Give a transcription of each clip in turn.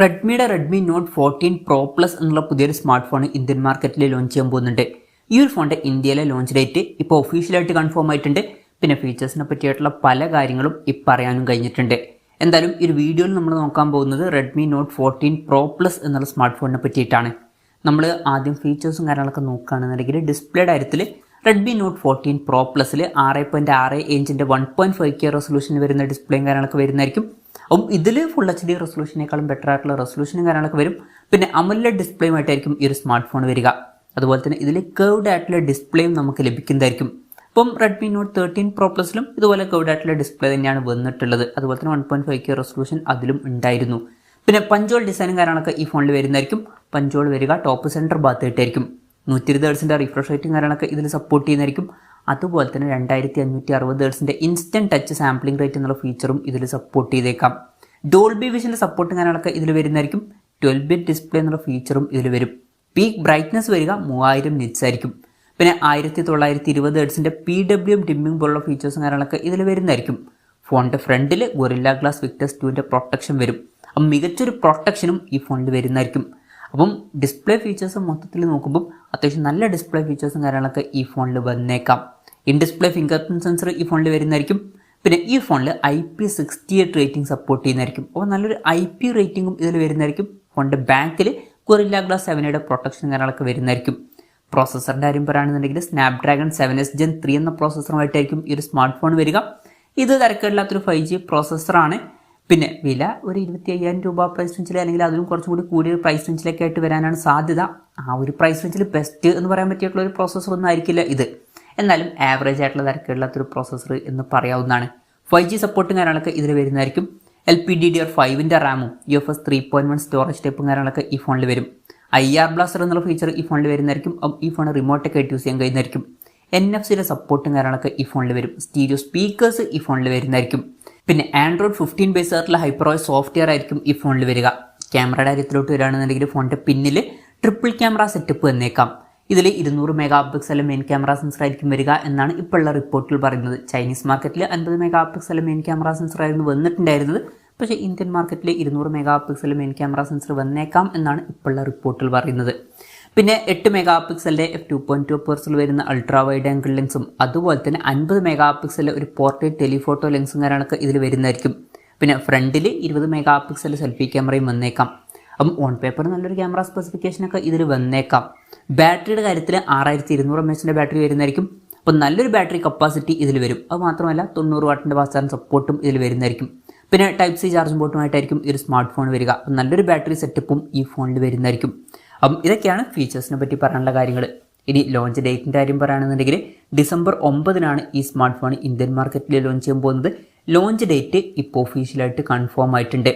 Redmi not 14 pro plus എന്നുള്ള പുതിയൊരു smart phone Indian മാർക്കറ്റിൽ ലോഞ്ച് ചെയ്യാൻ പോകുന്നുണ്ട്. ഈ ഒരു ഫോണിന്റെ ഇന്ത്യയിലെ ലോഞ്ച് ഡേറ്റ് ഇപ്പോൾ ഒഫീഷ്യലായിട്ട് കൺഫേം ആയിട്ടുണ്ട്. പിന്നെ ഫീച്ചേഴ്സിനെ പറ്റിയിട്ടുള്ള പല കാര്യങ്ങളും ഇപ്പോൾ പറയാനും കഴിഞ്ഞിട്ടുണ്ട്. എന്തായാലും ഈ ഒരു വീഡിയോയിൽ നമ്മൾ നോക്കാൻ പോകുന്നത് റെഡ്മി നോട്ട് 14 പ്രോ പ്ലസ് എന്നുള്ള സ്മാർട്ട് ഫോണിനെ പറ്റിയിട്ടാണ്. നമ്മൾ ആദ്യം ഫീച്ചേഴ്സും കാര്യങ്ങളൊക്കെ നോക്കുകയാണെന്നുണ്ടെങ്കിൽ ഡിസ്പ്ലേയുടെ കാര്യത്തിൽ റെഡ്മി നോട്ട് 14 പ്രോ പ്ലസിൽ 6.6 ഇഞ്ചിൻ്റെ 1.5K റെസൊല്യൂഷൻ വരുന്ന ഡിസ്പ്ലേയും കാര്യങ്ങളൊക്കെ വരുന്നതായിരിക്കും. അപ്പം ഇതിൽ ഫുൾ HD റെസൊല്യൂഷനേക്കാളും ബെറ്റർ ആയിട്ടുള്ള റെസൊല്യൂഷനും കാര്യങ്ങളൊക്കെ വരും. പിന്നെ AMOLED ഡിസ്പ്ലേയുമായിട്ടായിരിക്കും ഈ ഒരു സ്മാർട്ട് ഫോൺ വരിക. അതുപോലെ തന്നെ ഇതിൽ കർവ്ഡ് ആയിട്ടുള്ള ഡിസ്പ്ലേയും നമുക്ക് ലഭിക്കുന്നതായിരിക്കും. അപ്പം റെഡ്മി നോട്ട് 13 പ്രോ പ്ലസിലും ഇതുപോലെ കർവ്ഡ് ആയിട്ടുള്ള ഡിസ്പ്ലേ തന്നെയാണ് വന്നിട്ടുള്ളത്. അതുപോലെ തന്നെ 1.5K റെസൊല്യൂഷൻ അതിലും ഉണ്ടായിരുന്നു. പിന്നെ പഞ്ചോൾ ഡിസൈനും കാര്യങ്ങളൊക്കെ ഈ ഫോണിൽ വരുന്നതായിരിക്കും. പഞ്ചോൾ വരിക ടോപ്പ് സെൻറ്റർ ഭാഗത്തായിട്ടായിരിക്കും. 120 ഹെർട്സിൻ്റെ റിഫ്രഷ് റേറ്റും കാര്യങ്ങളൊക്കെ ഇതിൽ സപ്പോർട്ട് ചെയ്യുന്നതായിരിക്കും. അതുപോലെ തന്നെ 2560 ഹെർട്സിൻ്റെ ഇൻസ്റ്റൻറ്റ് ടച്ച് സാമ്പിളിംഗ് റേറ്റ് എന്നുള്ള ഫീച്ചറും ഇതിൽ സപ്പോർട്ട് ചെയ്തേക്കാം. ഡോൾബി വിഷൻ്റെ സപ്പോർട്ടും കാര്യങ്ങളൊക്കെ ഇതിൽ വരുന്നതായിരിക്കും. 12-bit ഡിസ്പ്ലേ എന്നുള്ള ഫീച്ചറും ഇതിൽ വരും. പീക്ക് ബ്രൈറ്റ്നസ് വരിക 3000 നിറ്റ്സ് ആയിരിക്കും. പിന്നെ 1920 ഹെർട്സിൻ്റെ PWM ഡിമ്മിംഗ് പോലുള്ള ഫീച്ചേഴ്സും കാര്യങ്ങളൊക്കെ ഇതിൽ വരുന്നതായിരിക്കും. ഫോണിൻ്റെ ഫ്രണ്ടിൽ ഗൊറില്ല ഗ്ലാസ് വിക്ടസ് 2ൻ്റെ പ്രൊട്ടക്ഷൻ വരും. അപ്പം മികച്ചൊരു പ്രൊട്ടക്ഷനും ഈ ഫോണിൽ വരുന്നതായിരിക്കും. അപ്പം ഡിസ്പ്ലേ ഫീച്ചേഴ്സ് മൊത്തത്തിൽ നോക്കുമ്പോൾ അത്യാവശ്യം നല്ല ഡിസ്പ്ലേ ഫീച്ചേഴ്സും കാര്യങ്ങളൊക്കെ ഈ ഫോണിൽ വന്നേക്കാം. In display finger print sensor ഈ ഫോണിൽ വരുന്നതായിരിക്കും. പിന്നെ ഈ ഫോണിൽ IP68 റേറ്റിംഗ് സപ്പോർട്ട് ചെയ്യുന്നതായിരിക്കും. അപ്പോൾ നല്ലൊരു IP റേറ്റിംഗും ഇതിൽ വരുന്നതായിരിക്കും. ഫോണിൻ്റെ ബാക്കിൽ ഗൊറില്ല ഗ്ലാസ് 7യുടെ പ്രൊട്ടക്ഷൻ കാര്യങ്ങളൊക്കെ വരുന്നതായിരിക്കും. പ്രോസസ്സറിൻ്റെ കാര്യം പറയുകയാണെന്നുണ്ടെങ്കിൽ സ്നാപ്ഡ്രാഗൺ 7S Gen 3 എന്ന പ്രോസസ്സറുമായിട്ടായിരിക്കും ഈ ഒരു സ്മാർട്ട് ഫോൺ വരിക. ഇത് തരക്കേടില്ലാത്തൊരു 5G പ്രോസസ്സറാണ്. പിന്നെ വില ഒരു 25,000 രൂപ പ്രൈസ് റേഞ്ചിൽ അല്ലെങ്കിൽ അതിലും കുറച്ചും കൂടി കൂടിയ പ്രൈസ് റേഞ്ചിലേക്ക് ആയിട്ട് വരാനാണ് സാധ്യത. ആ ഒരു പ്രൈസ് റേഞ്ചിൽ ബെസ്റ്റ് എന്ന് പറയാൻ പറ്റിയിട്ടുള്ള ഒരു പ്രോസസ്സർ ഒന്നും ആയിരിക്കില്ല ഇത്. എന്നാലും ആവറേജ് ആയിട്ടുള്ള തരക്കേടില്ലാത്തൊരു പ്രോസസ്സർ എന്ന് പറയാവുന്നതാണ്. 5G സപ്പോർട്ടും കാര്യങ്ങളൊക്കെ ഇതിൽ വരുന്നതായിരിക്കും. LPDDR5ൻ്റെ റാമും UFS 3.1 സ്റ്റോറേജ് ടൈപ്പും കാര്യങ്ങളൊക്കെ ഈ ഫോണിൽ വരും. IR ബ്ലാസ്റ്റർ എന്നുള്ള ഫീച്ചർ ഈ ഫോണിൽ വരുന്നതായിരിക്കും. ഈ ഫോൺ റിമോട്ടൊക്കെ ആയിട്ട് യൂസ് ചെയ്യാൻ കഴിയുന്നതായിരിക്കും. NFC-യുടെ സപ്പോർട്ടും കാര്യങ്ങളൊക്കെ ഈ ഫോണിൽ വരും. സ്റ്റീരിയോ സ്പീക്കേഴ്സ് ഈ ഫോണിൽ വരുന്നതായിരിക്കും. പിന്നെ Android 15 ബേസ് ആയിട്ടുള്ള HyperOS സോഫ്റ്റ്വെയർ ആയിരിക്കും ഈ ഫോണിൽ വരിക. ക്യാമറയുടെ കാര്യത്തിലോട്ട് വരികയാണെന്നുണ്ടെങ്കിൽ ഫോണിൻ്റെ പിന്നിൽ ട്രിപ്പിൾ ക്യാമറ സെറ്റപ്പ് വന്നേക്കാം. ഇതിൽ 200 mega pixel main camera sensor ആയിരിക്കും വരിക എന്നാണ് ഇപ്പോഴുള്ള റിപ്പോർട്ടിൽ പറയുന്നത്. ചൈനീസ് മാർക്കറ്റിൽ 50 mega pixel main camera sensor ആയിരുന്നു വന്നിട്ടുണ്ടായിരുന്നത്. പക്ഷേ ഇന്ത്യൻ മാർക്കറ്റിൽ 200 mega pixel main camera sensor വന്നേക്കാം എന്നാണ് ഇപ്പോഴുള്ള റിപ്പോർട്ടിൽ പറയുന്നത്. പിന്നെ 8 മെഗാ പിക്സലിൻ്റെ f2.2 പേഴ്സിൽ വരുന്ന അൾട്രാ വൈഡ് ആംഗിൾ ലെൻസും അതുപോലെ തന്നെ 50 മെഗാ പിക്സലിലെ ഒരു പോർട്രേറ്റ് ടെലിഫോട്ടോ ലെൻസും കാര്യങ്ങളൊക്കെ ഇതിൽ വരുന്നതായിരിക്കും. പിന്നെ ഫ്രണ്ടിൽ 20 മെഗാ പിക്സൽ സെൽഫി ക്യാമറയും വന്നേക്കാം. അപ്പം ഓൺ പേപ്പർ നല്ലൊരു ക്യാമറ സ്പെസിഫിക്കേഷനൊക്കെ ഇതിൽ വന്നേക്കാം. ബാറ്ററിയുടെ കാര്യത്തിൽ 6200 mAh ബാറ്ററി വരുന്നതായിരിക്കും. അപ്പോൾ നല്ലൊരു ബാറ്ററി കപ്പാസിറ്റി ഇതിൽ വരും. അത് മാത്രമല്ല 90 വാട്ടിൻ്റെ ഫാസ്റ്റ് ചാർജിംഗ് സപ്പോർട്ടും ഇതിൽ വരുന്നതായിരിക്കും. പിന്നെ Type-C ചാർജിംഗ് പോർട്ടുമായിട്ടായിരിക്കും ഈ ഒരു സ്മാർട്ട് ഫോൺ വരിക. അപ്പം നല്ലൊരു ബാറ്ററി സെറ്റപ്പും ഈ ഫോണിൽ വരുന്നതായിരിക്കും. അപ്പം ഇതൊക്കെയാണ് ഫീച്ചേഴ്സിനെ പറ്റി പറയാനുള്ള കാര്യങ്ങൾ. ഇനി ലോഞ്ച് ഡേറ്റിൻ്റെ കാര്യം പറയുകയാണെന്നുണ്ടെങ്കിൽ December 9-നാണ് ഈ സ്മാർട്ട് ഫോൺ ഇന്ത്യൻ മാർക്കറ്റിൽ ലോഞ്ച് ചെയ്യാൻ പോകുന്നത്. ലോഞ്ച് ഡേറ്റ് ഇപ്പോൾ ഒഫീഷ്യലായിട്ട് കൺഫേം ആയിട്ടുണ്ട്.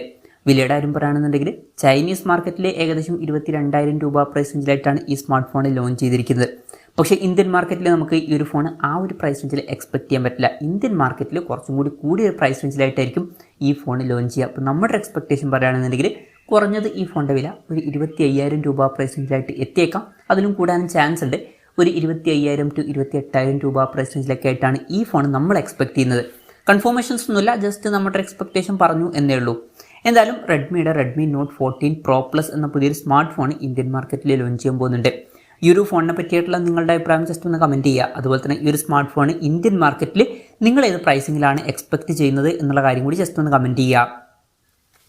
വിലയുടെ കാര്യം പറയുകയാണെന്നുണ്ടെങ്കിൽ ചൈനീസ് മാർക്കറ്റിൽ ഏകദേശം 22,000 രൂപ പ്രൈസ് റേഞ്ചിലായിട്ടാണ് ഈ സ്മാർട്ട് ഫോൺ ലോഞ്ച് ചെയ്തിരിക്കുന്നത്. പക്ഷേ ഇന്ത്യൻ മാർക്കറ്റിൽ നമുക്ക് ഈ ഒരു ഫോൺ ആ ഒരു പ്രൈസ് റേഞ്ചിൽ എക്സ്പെക്ട് ചെയ്യാൻ പറ്റില്ല. ഇന്ത്യൻ മാർക്കറ്റിൽ കുറച്ചും കൂടി കൂടിയ പ്രൈസ് റേഞ്ചിലായിട്ടായിരിക്കും ഈ ഫോൺ ലോഞ്ച് ചെയ്യുക. അപ്പോൾ നമ്മുടെ എക്സ്പെക്ടേഷൻ പറയുകയാണെന്നുണ്ടെങ്കിൽ കുറഞ്ഞത് ഈ ഫോണിൻ്റെ വില ഒരു 25,000 രൂപ പ്രൈസ് റേഞ്ചിലായിട്ട് എത്തിയേക്കാം. അതിലും കൂടാനും ചാൻസ് ഉണ്ട്. ഒരു 25,000 to 28,000 രൂപ പ്രൈസ് റേഞ്ചിലൊക്കെ ആയിട്ടാണ് ഈ ഫോൺ നമ്മൾ എക്സ്പെക്ട് ചെയ്യുന്നത്. കൺഫർമേഷൻസ് ഒന്നുമില്ല, ജസ്റ്റ് നമ്മുടെ എക്സ്പെക്ടേഷൻ പറഞ്ഞു എന്നേ ഉള്ളൂ. എന്തായാലും റെഡ്മി നോട്ട് 14 പ്രോ പ്ലസ് എന്ന പുതിയൊരു സ്മാർട്ട് ഫോൺ ഇന്ത്യൻ മാർക്കറ്റിൽ ലോഞ്ച് ചെയ്യാൻ പോകുന്നുണ്ട്. ഈ ഒരു ഫോണിനെ പറ്റിയിട്ടുള്ള നിങ്ങളുടെ അഭിപ്രായം ജസ്റ്റ് ഒന്ന് കമൻറ്റ് ചെയ്യുക. അതുപോലെ തന്നെ ഈ ഒരു സ്മാർട്ട് ഫോൺ ഇന്ത്യൻ മാർക്കറ്റിൽ നിങ്ങൾ ഏത് പ്രൈസിങ്ങിലാണ് എക്സ്പെക്ട് ചെയ്യുന്നത് എന്നുള്ള കാര്യം കൂടി ജസ്റ്റ് ഒന്ന് കമൻറ്റ് ചെയ്യുക.